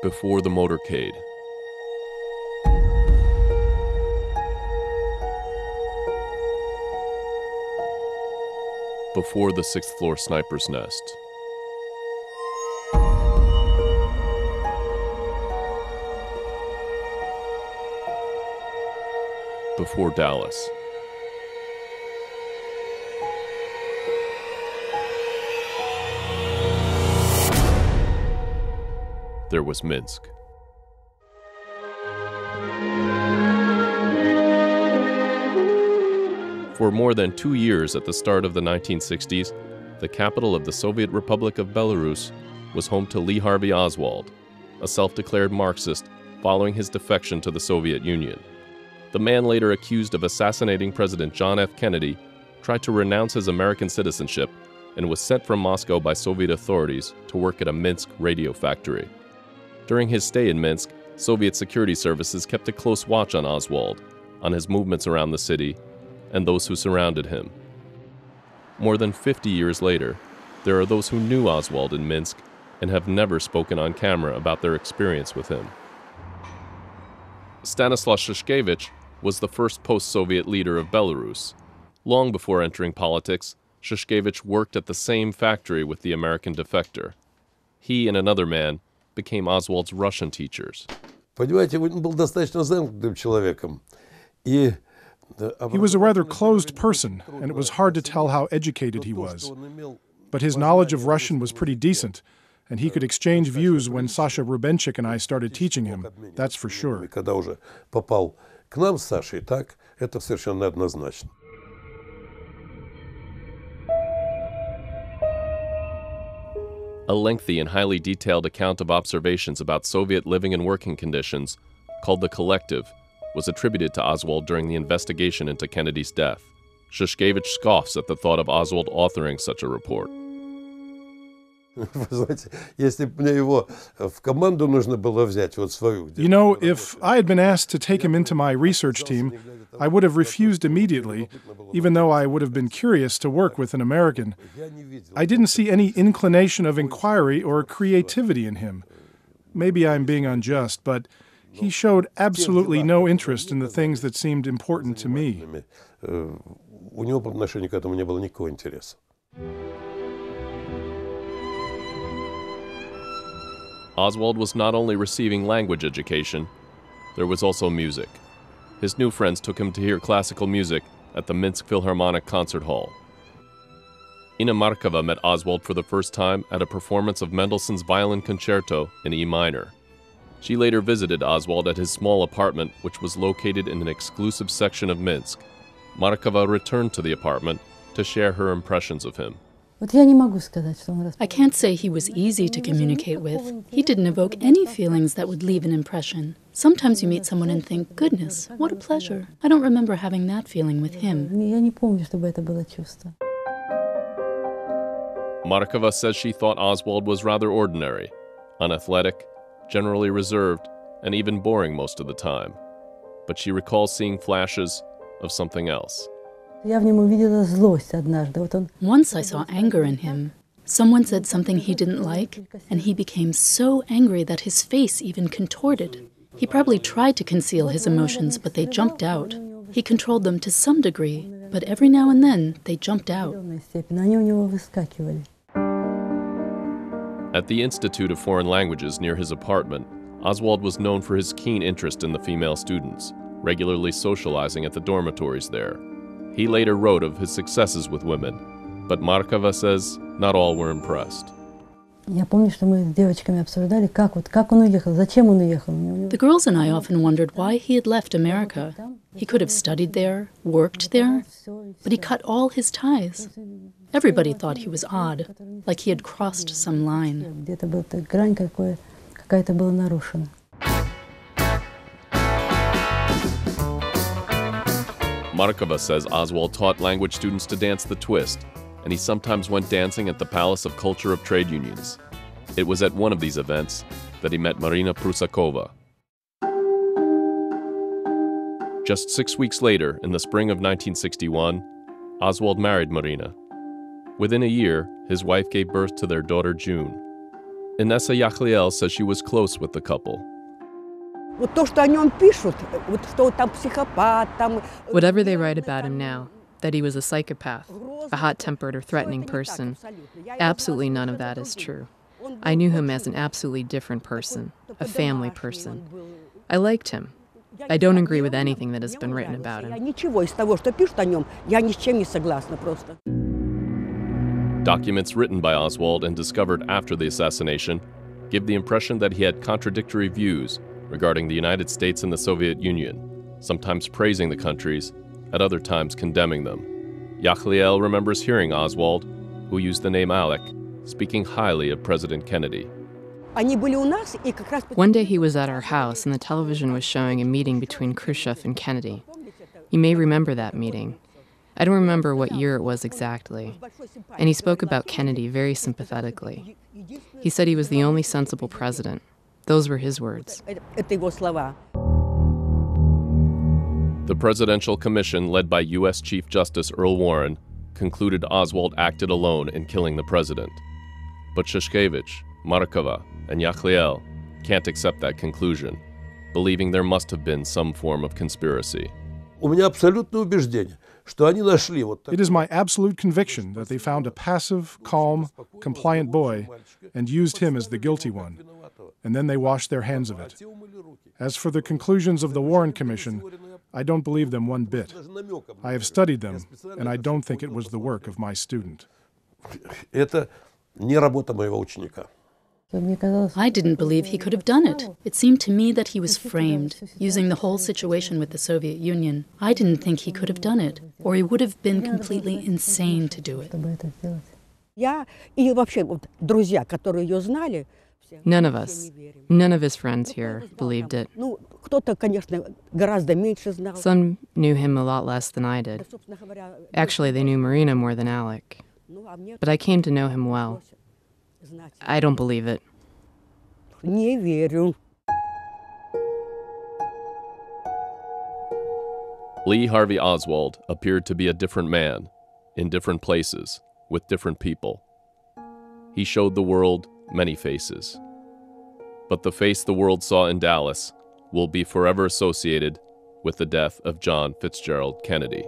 Before the motorcade. Before the sixth-floor sniper's nest. Before Dallas. There was Minsk. For more than 2 years at the start of the 1960s, the capital of the Soviet Republic of Belarus was home to Lee Harvey Oswald, a self-declared Marxist following his defection to the Soviet Union. The man later accused of assassinating President John F. Kennedy tried to renounce his American citizenship and was sent from Moscow by Soviet authorities to work at a Minsk radio factory. During his stay in Minsk, Soviet security services kept a close watch on Oswald, on his movements around the city, and those who surrounded him. More than 50 years later, there are those who knew Oswald in Minsk and have never spoken on camera about their experience with him. Stanislau Shushkevich was the first post-Soviet leader of Belarus. Long before entering politics, Shushkevich worked at the same factory with the American defector. He and another man became Oswald's Russian teachers. Понимаете, он был достаточно замкнутым человеком. И He was a rather closed person, and it was hard to tell how educated he was. But his knowledge of Russian was pretty decent, and he could exchange views when Sasha Rubenchik and I started teaching him, that's for sure. Когда уже попал к нам с Сашей, так, это совершенно однозначно. A lengthy and highly detailed account of observations about Soviet living and working conditions, called The Collective, was attributed to Oswald during the investigation into Kennedy's death. Shushkevich scoffs at the thought of Oswald authoring such a report. Вы знаете, если бы мне его в команду нужно было взять, вот свою... You know, if I had been asked to take him into my research team, I would have refused immediately, even though I would have been curious to work with an American. I didn't see any inclination of inquiry or creativity in him. Maybe I'm being unjust, but he showed absolutely no interest in the things that seemed important to me. У него по отношению к этому не было никакого интереса. Oswald was not only receiving language education, there was also music. His new friends took him to hear classical music at the Minsk Philharmonic Concert Hall. Ina Markova met Oswald for the first time at a performance of Mendelssohn's Violin Concerto in E minor. She later visited Oswald at his small apartment, which was located in an exclusive section of Minsk. Markova returned to the apartment to share her impressions of him. I can't say he was easy to communicate with. He didn't evoke any feelings that would leave an impression. Sometimes you meet someone and think, goodness, what a pleasure. I don't remember having that feeling with him. Markova says she thought Oswald was rather ordinary, unathletic, generally reserved, and even boring most of the time. But she recalls seeing flashes of something else. Once I saw anger in him. Someone said something he didn't like, and he became so angry that his face even contorted. He probably tried to conceal his emotions, but they jumped out. He controlled them to some degree, but every now and then they jumped out. At the Institute of Foreign Languages near his apartment, Oswald was known for his keen interest in the female students, regularly socializing at the dormitories there. He later wrote of his successes with women, but Markova says not all were impressed. The girls and I often wondered why he had left America. He could have studied there, worked there, but he cut all his ties. Everybody thought he was odd, like he had crossed some line. Markova says Oswald taught language students to dance the twist, and he sometimes went dancing at the Palace of Culture of Trade Unions. It was at one of these events that he met Marina Prusakova. Just 6 weeks later, in the spring of 1961, Oswald married Marina. Within a year, his wife gave birth to their daughter June. Inessa Yakhliel says she was close with the couple. Whatever they write about him now, that he was a psychopath, a hot-tempered or threatening person, absolutely none of that is true. I knew him as an absolutely different person, a family person. I liked him. I don't agree with anything that has been written about him. Documents written by Oswald and discovered after the assassination give the impression that he had contradictory views regarding the United States and the Soviet Union, sometimes praising the countries, at other times condemning them. Yakhliel remembers hearing Oswald, who used the name Alec, speaking highly of President Kennedy. One day he was at our house and the television was showing a meeting between Khrushchev and Kennedy. You may remember that meeting. I don't remember what year it was exactly. And he spoke about Kennedy very sympathetically. He said he was the only sensible president. Those were his words. The Presidential Commission, led by U.S. Chief Justice Earl Warren, concluded Oswald acted alone in killing the president. But Shushkevich, Markova, and Yakhliel can't accept that conclusion, believing there must have been some form of conspiracy. It is my absolute conviction that they found a passive, calm, compliant boy and used him as the guilty one, and then they washed their hands of it. As for the conclusions of the Warren Commission, I don't believe them one bit. I have studied them, and I don't think it was the work of my student. I didn't believe he could have done it. It seemed to me that he was framed, using the whole situation with the Soviet Union. I didn't think he could have done it, or he would have been completely insane to do it. None of us, none of his friends here believed it. Some knew him a lot less than I did. Actually, they knew Marina more than Alec. But I came to know him well. I don't believe it. Lee Harvey Oswald appeared to be a different man, in different places, with different people. He showed the world many faces. But the face the world saw in Dallas will be forever associated with the death of John Fitzgerald Kennedy.